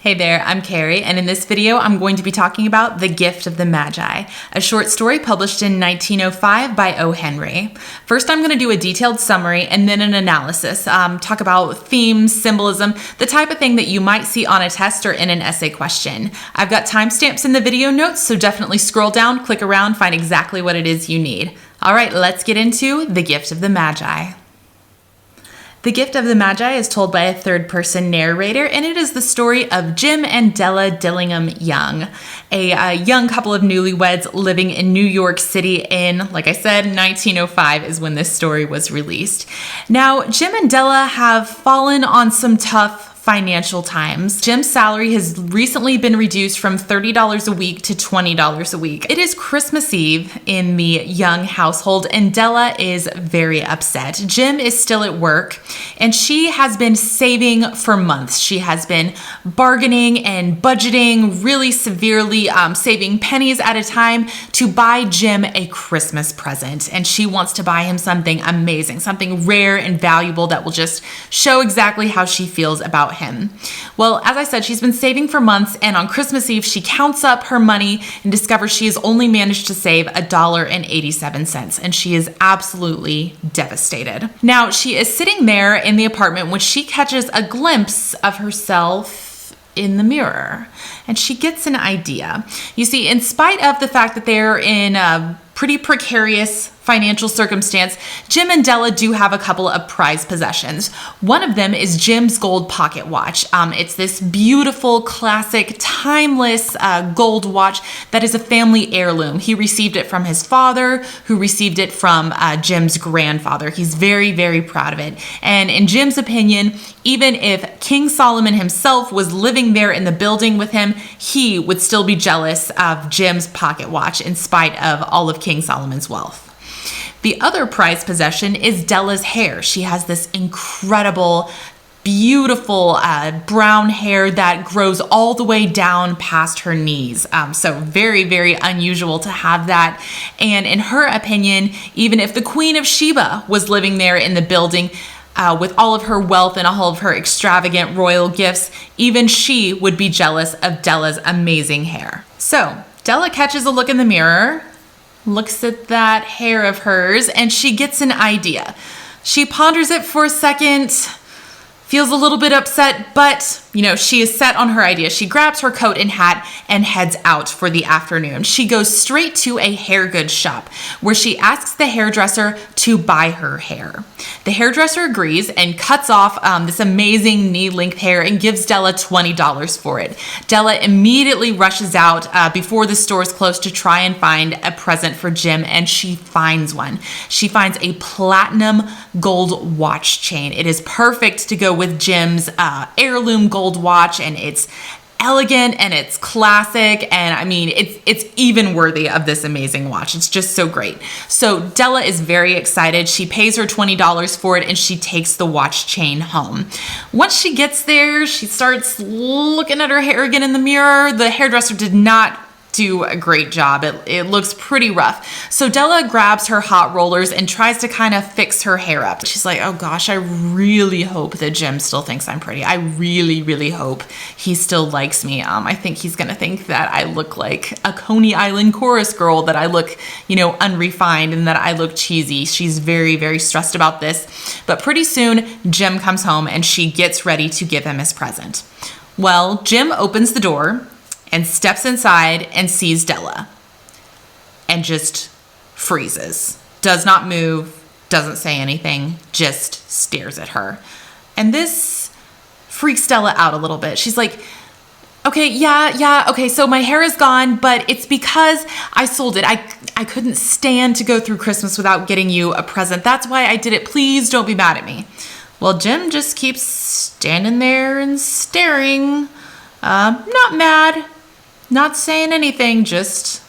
Hey there, I'm Carrie, and in this video, I'm going to be talking about The Gift of the Magi, a short story published in 1905 by O. Henry. First, I'm going to do a detailed summary and then an analysis, talk about themes, symbolism, the type of thing that you might see on a test or in an essay question. I've got timestamps in the video notes, so definitely scroll down, click around, find exactly what it is you need. All right, let's get into The Gift of the Magi. The Gift of the Magi is told by a third-person narrator, and it is the story of Jim and Della Dillingham Young, a young couple of newlyweds living in New York City in, like I said, 1905 is when this story was released. Now, Jim and Della have fallen on some tough financial times. Jim's salary has recently been reduced from $30 a week to $20 a week. It is Christmas Eve in the Young household, and Della is very upset. Jim is still at work, and she has been saving for months. She has been bargaining and budgeting really severely, saving pennies at a time to buy Jim a Christmas present. And she wants to buy him something amazing, something rare and valuable that will just show exactly how she feels about him. Well, as I said, she's been saving for months, and on Christmas Eve, she counts up her money and discovers she has only managed to save $1.87, and she is absolutely devastated. Now, she is sitting there in the apartment when she catches a glimpse of herself in the mirror, and she gets an idea. You see, in spite of the fact that they're in a pretty precarious financial circumstance, Jim and Della do have a couple of prized possessions. One of them is Jim's gold pocket watch. It's this beautiful, classic, timeless gold watch that is a family heirloom. He received it from his father, who received it from Jim's grandfather. He's very, very proud of it. And in Jim's opinion, even if King Solomon himself was living there in the building with him, he would still be jealous of Jim's pocket watch in spite of all of King Solomon's wealth. The other prized possession is Della's hair. She has this incredible, beautiful brown hair that grows all the way down past her knees. So very, very unusual to have that. And in her opinion, even if the Queen of Sheba was living there in the building, with all of her wealth and all of her extravagant royal gifts, even she would be jealous of Della's amazing hair. So Della catches a look in the mirror, looks at that hair of hers, and she gets an idea. She ponders it for a second, feels a little bit upset, but, she is set on her idea. She grabs her coat and hat and heads out for the afternoon. She goes straight to a hair goods shop where she asks the hairdresser to buy her hair. The hairdresser agrees and cuts off this amazing knee-length hair and gives Della $20 for it. Della immediately rushes out before the stores close to try and find a present for Jim, and she finds one. She finds a platinum gold watch chain. It is perfect to go with Jim's heirloom gold watch, and it's elegant and it's classic, and I mean it's even worthy of this amazing watch. It's just so great. So Della is very excited. She pays her $20 for it, and she takes the watch chain home. Once she gets there, she starts looking at her hair again in the mirror. The hairdresser did not do a great job. It looks pretty rough. So Della grabs her hot rollers and tries to kind of fix her hair up. She's like, oh gosh, I really hope that Jim still thinks I'm pretty. I really, really hope he still likes me. I think he's gonna think that I look like a Coney Island chorus girl, that I look, unrefined, and that I look cheesy. She's very, very stressed about this. But pretty soon, Jim comes home and she gets ready to give him his present. Well, Jim opens the door and steps inside and sees Della and just freezes. Does not move, doesn't say anything, just stares at her. And this freaks Della out a little bit. She's like, okay, okay, so my hair is gone, but it's because I sold it. I couldn't stand to go through Christmas without getting you a present. That's why I did it. Please don't be mad at me. Well, Jim just keeps standing there and staring, not mad, not saying anything, just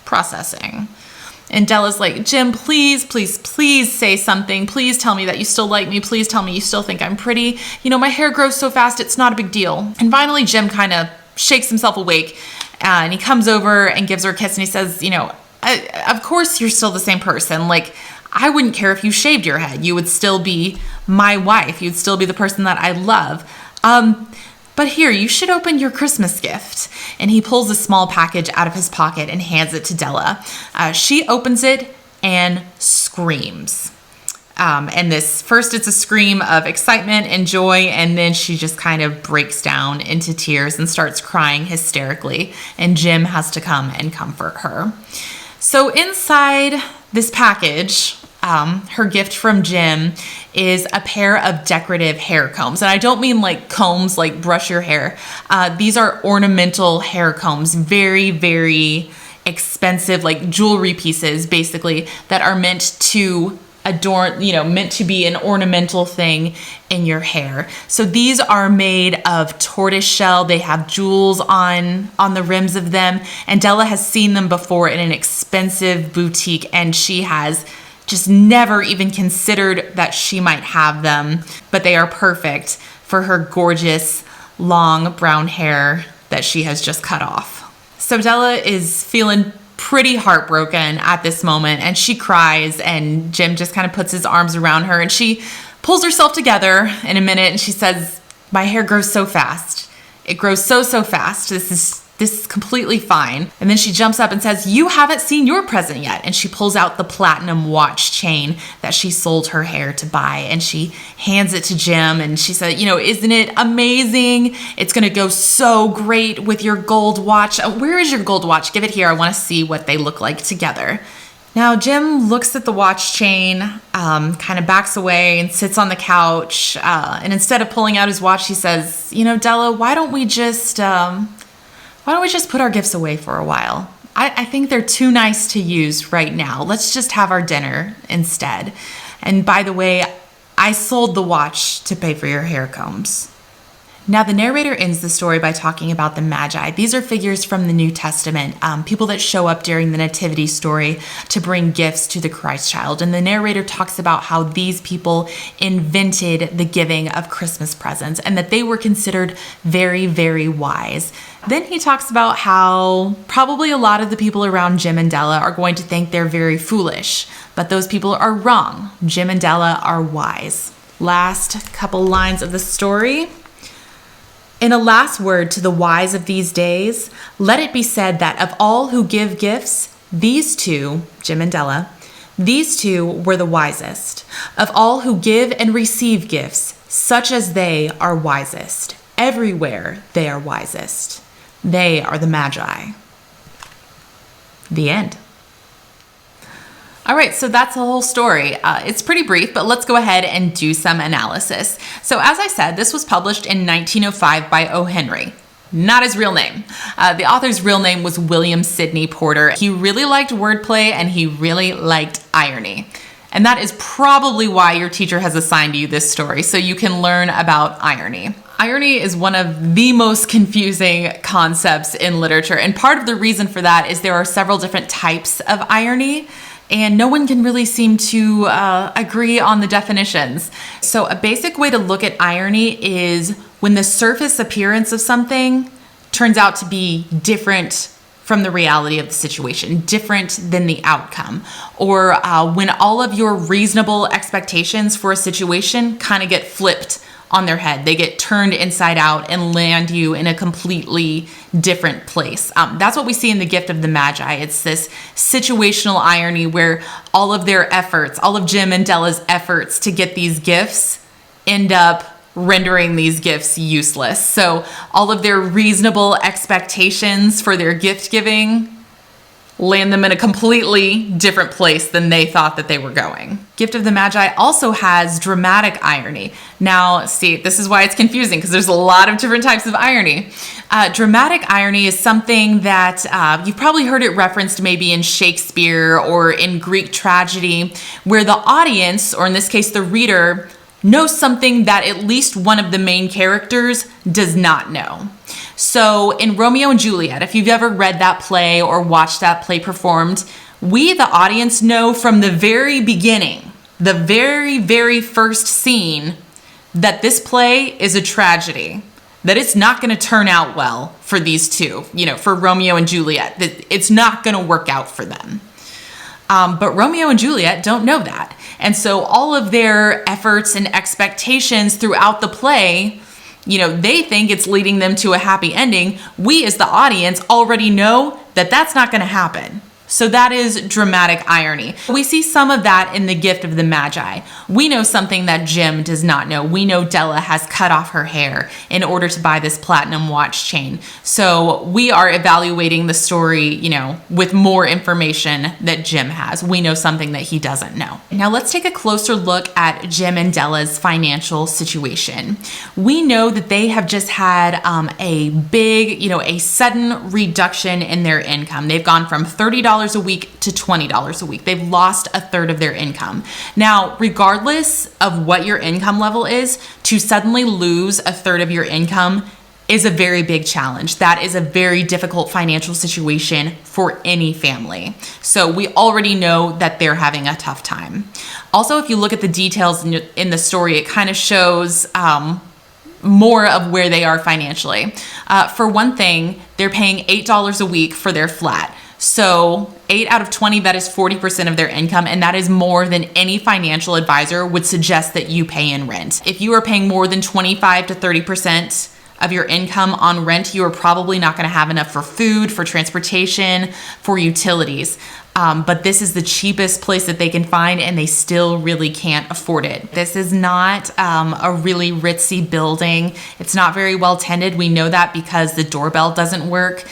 processing. And Della's like, Jim, please, please, please say something. Please tell me that you still like me. Please tell me you still think I'm pretty. My hair grows so fast, it's not a big deal. And finally, Jim kind of shakes himself awake, and he comes over and gives her a kiss, and he says, of course you're still the same person. Like, I wouldn't care if you shaved your head. You would still be my wife. You'd still be the person that I love. But here, you should open your Christmas gift. And he pulls a small package out of his pocket and hands it to Della. She opens it and screams. And first it's a scream of excitement and joy, and then she just kind of breaks down into tears and starts crying hysterically, and Jim has to come and comfort her. So inside this package, her gift from Jim is a pair of decorative hair combs. And I don't mean like combs, like brush your hair. These are ornamental hair combs, very, very expensive, like jewelry pieces, basically, that are meant to adorn, meant to be an ornamental thing in your hair. So these are made of tortoise shell. They have jewels on the rims of them. And Della has seen them before in an expensive boutique, and she has just never even considered that she might have them, but they are perfect for her gorgeous long brown hair that she has just cut off. So Della is feeling pretty heartbroken at this moment, and she cries, and Jim just kind of puts his arms around her, and she pulls herself together in a minute, and she says, "My hair grows so fast. It grows so fast. This is completely fine." And then she jumps up and says, "You haven't seen your present yet." And she pulls out the platinum watch chain that she sold her hair to buy, and she hands it to Jim, and she said, "Isn't it amazing? It's going to go so great with your gold watch. Where is your gold watch? Give it here. I want to see what they look like together." Now Jim looks at the watch chain, kind of backs away and sits on the couch. And instead of pulling out his watch, he says, "Della, why don't we just put our gifts away for a while? I think they're too nice to use right now. Let's just have our dinner instead. And by the way, I sold the watch to pay for your hair combs." Now, the narrator ends the story by talking about the Magi. These are figures from the New Testament, people that show up during the Nativity story to bring gifts to the Christ child. And the narrator talks about how these people invented the giving of Christmas presents and that they were considered very, very wise. Then he talks about how probably a lot of the people around Jim and Della are going to think they're very foolish, but those people are wrong. Jim and Della are wise. Last couple lines of the story. "In a last word to the wise of these days, let it be said that of all who give gifts, these two," Jim and Della, "these two were the wisest. Of all who give and receive gifts, such as they are wisest. Everywhere they are wisest. They are the Magi." The end. All right, so that's the whole story. It's pretty brief, but let's go ahead and do some analysis. So as I said, this was published in 1905 by O. Henry. Not his real name. The author's real name was William Sidney Porter. He really liked wordplay, and he really liked irony. And that is probably why your teacher has assigned you this story, so you can learn about irony. Irony is one of the most confusing concepts in literature, and part of the reason for that is there are several different types of irony, and no one can really seem to agree on the definitions. So a basic way to look at irony is when the surface appearance of something turns out to be different from the reality of the situation, different than the outcome, or when all of your reasonable expectations for a situation kind of get flipped on their head. They get turned inside out and land you in a completely different place. That's what we see in The Gift of the Magi. It's this situational irony where all of their efforts, all of Jim and Della's efforts to get these gifts end up rendering these gifts useless. So all of their reasonable expectations for their gift giving land them in a completely different place than they thought that they were going. Gift of the Magi also has dramatic irony. Now, see, this is why it's confusing because there's a lot of different types of irony. Dramatic irony is something that you've probably heard it referenced maybe in Shakespeare or in Greek tragedy, where the audience, or in this case the reader, knows something that at least one of the main characters does not know. So in Romeo and Juliet, if you've ever read that play or watched that play performed, we, the audience, know from the very beginning, the very, very first scene, that this play is a tragedy, that it's not going to turn out well for these two, for Romeo and Juliet, that it's not going to work out for them. But Romeo and Juliet don't know that. And so all of their efforts and expectations throughout the play they think it's leading them to a happy ending. We as the audience already know that that's not going to happen. So that is dramatic irony. We see some of that in the Gift of the Magi. We know something that Jim does not know. We know Della has cut off her hair in order to buy this platinum watch chain. So we are evaluating the story, with more information that Jim has. We know something that he doesn't know. Now let's take a closer look at Jim and Della's financial situation. We know that they have just had a big, a sudden reduction in their income. They've gone from $30 a week to $20 a week. They've lost a third of their income. Now, regardless of what your income level is, to suddenly lose a third of your income is a very big challenge. That is a very difficult financial situation for any family. So we already know that they're having a tough time. Also, if you look at the details in the story, it kind of shows more of where they are financially. For one thing, they're paying $8 a week for their flat. So 8 out of 20, that is 40% of their income. And that is more than any financial advisor would suggest that you pay in rent. If you are paying more than 25 to 30% of your income on rent, you are probably not going to have enough for food, for transportation, for utilities. But this is the cheapest place that they can find, and they still really can't afford it. This is not a really ritzy building. It's not very well tended. We know that because the doorbell doesn't work.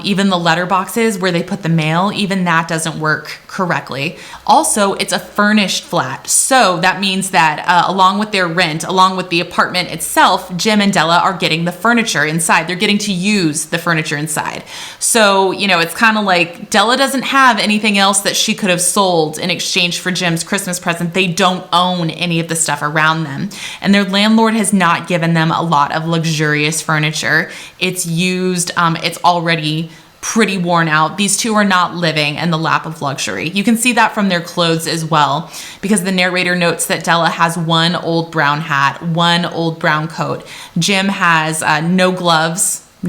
Even the letter boxes where they put the mail, even that doesn't work correctly. Also, it's a furnished flat. So that means that along with their rent, along with the apartment itself, Jim and Della are getting the furniture inside. They're getting to use the furniture inside. So, it's kind of like Della doesn't have anything else that she could have sold in exchange for Jim's Christmas present. They don't own any of the stuff around them. And their landlord has not given them a lot of luxurious furniture. It's used, it's already pretty worn out. These two are not living in the lap of luxury. You can see that from their clothes as well, because the narrator notes that Della has one old brown hat, one old brown coat. Jim has no gloves in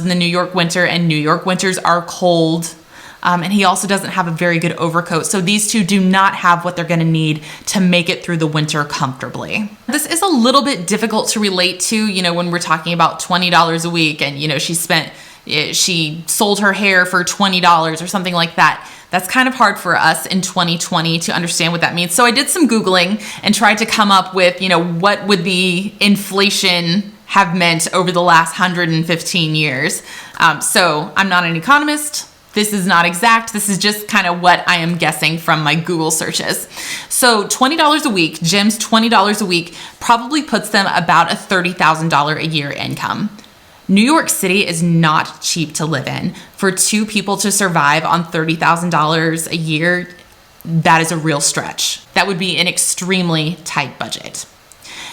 the New York winter, and New York winters are cold. And he also doesn't have a very good overcoat. So these two do not have what they're going to need to make it through the winter comfortably. This is a little bit difficult to relate to, when we're talking about $20 a week and, she sold her hair for $20 or something like that. That's kind of hard for us in 2020 to understand what that means. So I did some Googling and tried to come up with, what would the inflation have meant over the last 115 years. So I'm not an economist. This is not exact. This is just kind of what I am guessing from my Google searches. So $20 a week, Jim's $20 a week probably puts them about a $30,000 a year income. New York City is not cheap to live in. For two people to survive on $30,000 a year, that is a real stretch. That would be an extremely tight budget.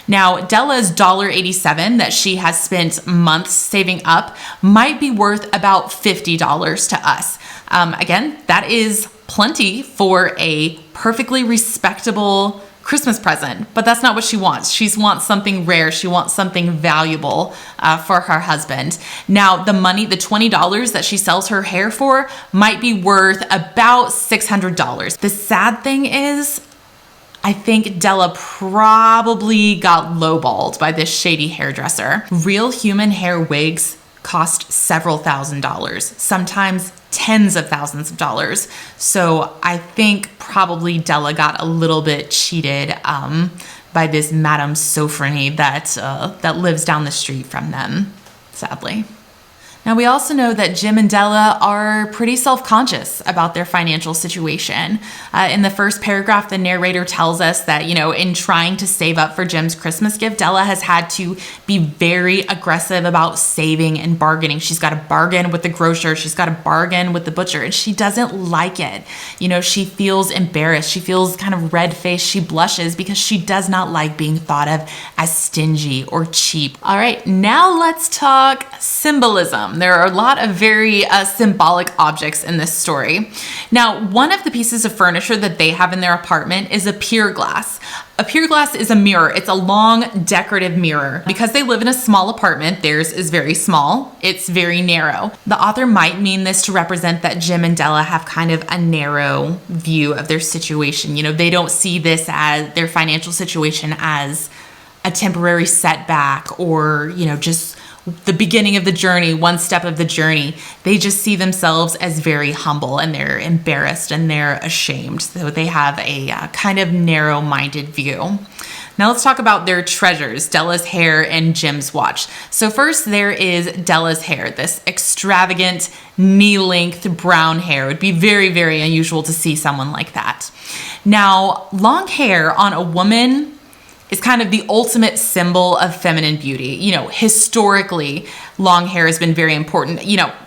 Now, Della's $1.87 that she has spent months saving up might be worth about $50 to us. Again, that is plenty for a perfectly respectable Christmas present, but that's not what she wants. She wants something rare. She wants something valuable for her husband. Now, the money, the $20 that she sells her hair for might be worth about $600. The sad thing is, I think Della probably got lowballed by this shady hairdresser. Real human hair wigs cost several $1,000s, sometimes tens of thousands of dollars. So I think probably Della got a little bit cheated by this Madame Sofronie that lives down the street from them, sadly. Now, we also know that Jim and Della are pretty self-conscious about their financial situation. In the first paragraph, the narrator tells us that, in trying to save up for Jim's Christmas gift, Della has had to be very aggressive about saving and bargaining. She's got to bargain with the grocer. She's got to bargain with the butcher, and she doesn't like it. She feels embarrassed. She feels kind of red-faced. She blushes because she does not like being thought of as stingy or cheap. All right, now let's talk symbolism. There are a lot of very symbolic objects in this story. Now, one of the pieces of furniture that they have in their apartment is a pier glass. A pier glass is a mirror. It's a long decorative mirror. Because they live in a small apartment, theirs is very small. It's very narrow. The author might mean this to represent that Jim and Della have kind of a narrow view of their situation. They don't see this as their financial situation as a temporary setback or, just the beginning of the journey, one step of the journey. They just see themselves as very humble, and they're embarrassed and they're ashamed. So they have a kind of narrow-minded view. Now let's talk about their treasures, Della's hair and Jim's watch. So first there is Della's hair, this extravagant knee-length brown hair. It would be very, very unusual to see someone like that. Now, long hair on a woman is kind of the ultimate symbol of feminine beauty. Historically, long hair has been very important.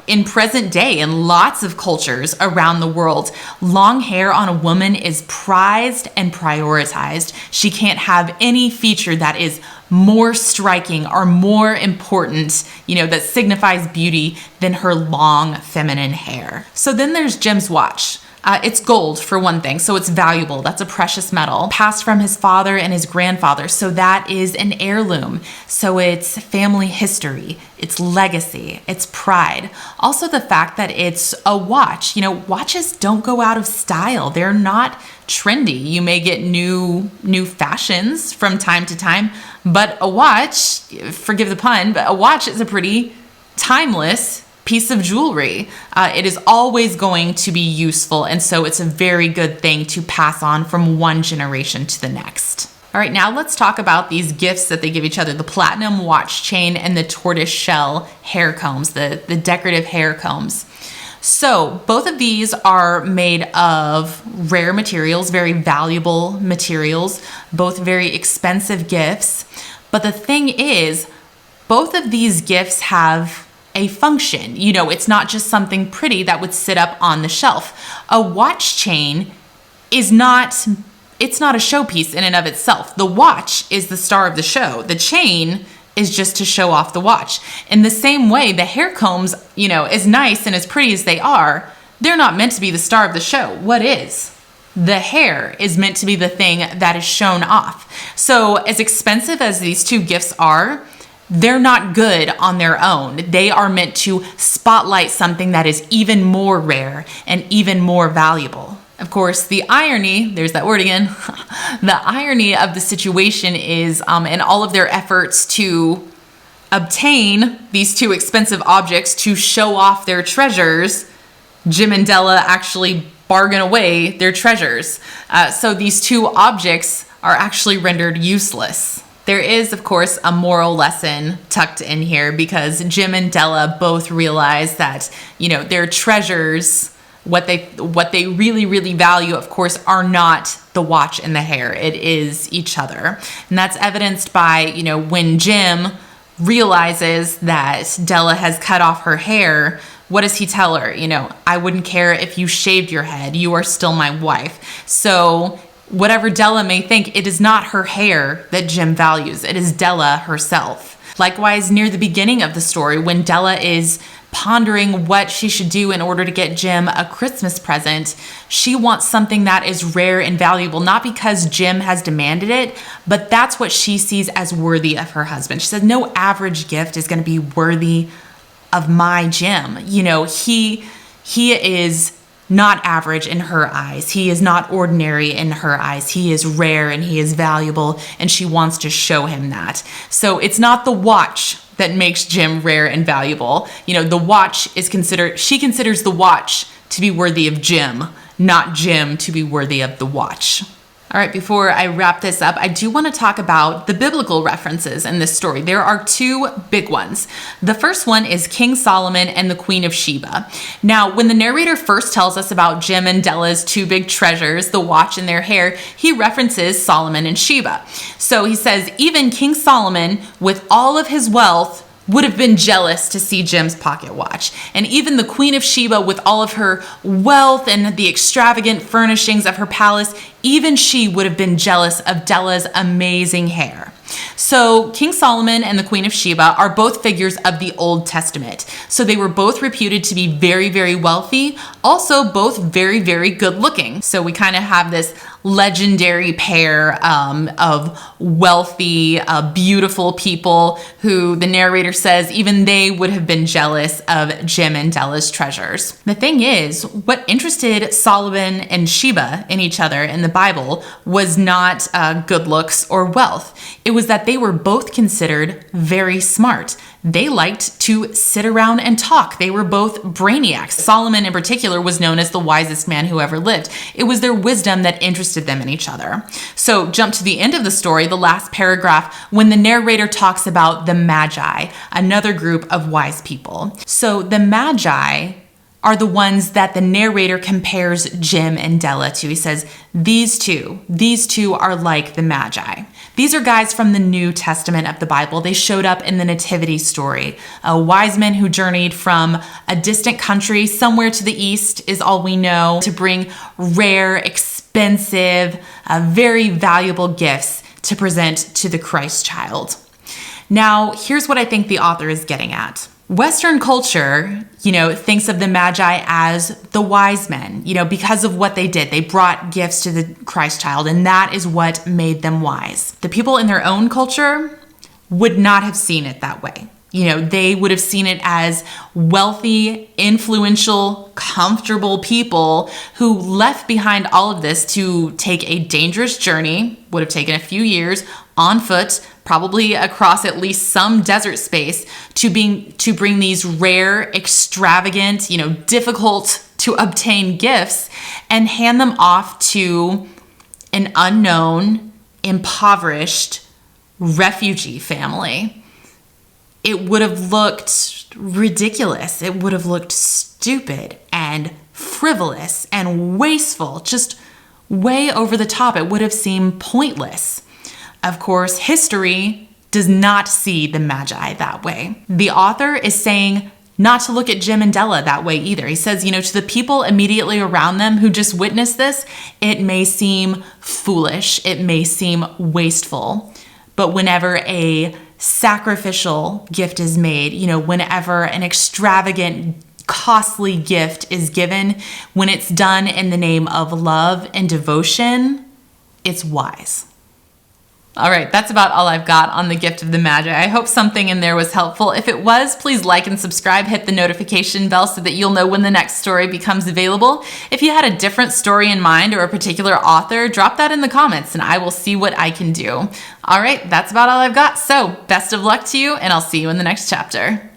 In present day, in lots of cultures around the world, long hair on a woman is prized and prioritized. She can't have any feature that is more striking or more important, that signifies beauty than her long feminine hair. So then there's Jim's watch. It's gold, for one thing, so it's valuable. That's a precious metal, passed from his father and his grandfather. So that is an heirloom. So it's family history, it's legacy, it's pride. Also the fact that it's a watch. Watches don't go out of style. They're not trendy. You may get new fashions from time to time, but a watch, forgive the pun, but a watch is a pretty timeless piece of jewelry. It is always going to be useful, and so it's a very good thing to pass on from one generation to the next. All right, now let's talk about these gifts that they give each other, the platinum watch chain and the tortoise shell hair combs, the decorative hair combs. So both of these are made of rare materials, very valuable materials, both very expensive gifts. But the thing is, both of these gifts have a function. It's not just something pretty that would sit up on the shelf. A watch chain is not, it's not a showpiece in and of itself. The watch is the star of the show. The chain is just to show off the watch. In the same way, the hair combs, as nice and as pretty as they are, they're not meant to be the star of the show. What is? The hair is meant to be the thing that is shown off. So as expensive as these two gifts are, they're not good on their own. They are meant to spotlight something that is even more rare and even more valuable. Of course, the irony, there's that word again, the irony of the situation is in all of their efforts to obtain these two expensive objects to show off their treasures, Jim and Della actually bargain away their treasures. So these two objects are actually rendered useless. There is, of course, a moral lesson tucked in here because Jim and Della both realize that, their treasures, what they really, really value, of course, are not the watch and the hair. It is each other. And that's evidenced by, when Jim realizes that Della has cut off her hair, what does he tell her? I wouldn't care if you shaved your head. You are still my wife. So whatever Della may think, it is not her hair that Jim values. It is Della herself. Likewise, near the beginning of the story, when Della is pondering what she should do in order to get Jim a Christmas present, she wants something that is rare and valuable, not because Jim has demanded it, but that's what she sees as worthy of her husband. She says, no average gift is going to be worthy of my Jim. He is not average in her eyes. He is not ordinary in her eyes. He is rare and he is valuable, and she wants to show him that. So it's not the watch that makes Jim rare and valuable. The watch is she considers the watch to be worthy of Jim, not Jim to be worthy of the watch. All right, before I wrap this up, I do want to talk about the biblical references in this story. There are two big ones. The first one is King Solomon and the Queen of Sheba. Now, when the narrator first tells us about Jim and Della's two big treasures, the watch and their hair, he references Solomon and Sheba. So he says, even King Solomon, with all of his wealth, would have been jealous to see Jim's pocket watch. And even the Queen of Sheba, with all of her wealth and the extravagant furnishings of her palace, even she would have been jealous of Della's amazing hair. So King Solomon and the Queen of Sheba are both figures of the Old Testament. So they were both reputed to be very, very wealthy, also both very, very good looking. So we kind of have this legendary pair of wealthy, beautiful people who the narrator says even they would have been jealous of Jim and Della's treasures. The thing is, what interested Solomon and Sheba in each other in the Bible was not good looks or wealth. It was that they were both considered very smart. They liked to sit around and talk. They were both brainiacs. Solomon in particular was known as the wisest man who ever lived. It was their wisdom that interested them in each other. So jump to the end of the story, the last paragraph, when the narrator talks about the Magi, another group of wise people. So the Magi are the ones that the narrator compares Jim and Della to. He says, these two are like the Magi. These are guys from the New Testament of the Bible. They showed up in the Nativity story. Wise men who journeyed from a distant country somewhere to the east is all we know, to bring rare, expensive, very valuable gifts to present to the Christ child. Now, here's what I think the author is getting at. Western culture, thinks of the Magi as the wise men, because of what they did. They brought gifts to the Christ child, and that is what made them wise. The people in their own culture would not have seen it that way. They would have seen it as wealthy, influential, comfortable people who left behind all of this to take a dangerous journey, would have taken a few years on foot, probably across at least some desert space, to bring these rare, extravagant, difficult to obtain gifts and hand them off to an unknown, impoverished refugee family. It would have looked ridiculous. It would have looked stupid and frivolous and wasteful, just way over the top. It would have seemed pointless. Of course, history does not see the Magi that way. The author is saying not to look at Jim and Della that way either. He says, to the people immediately around them who just witnessed this, it may seem foolish, it may seem wasteful, but whenever a sacrificial gift is made, whenever an extravagant, costly gift is given, when it's done in the name of love and devotion, it's wise. All right, that's about all I've got on the Gift of the Magi. I hope something in there was helpful. If it was, please like and subscribe, hit the notification bell so that you'll know when the next story becomes available. If you had a different story in mind or a particular author, drop that in the comments and I will see what I can do. All right, that's about all I've got. So best of luck to you, and I'll see you in the next chapter.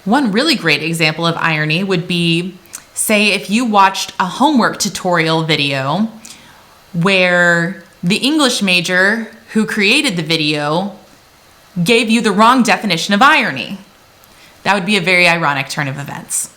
One really great example of irony would be, say, if you watched a homework tutorial video where the English major who created the video gave you the wrong definition of irony. That would be a very ironic turn of events.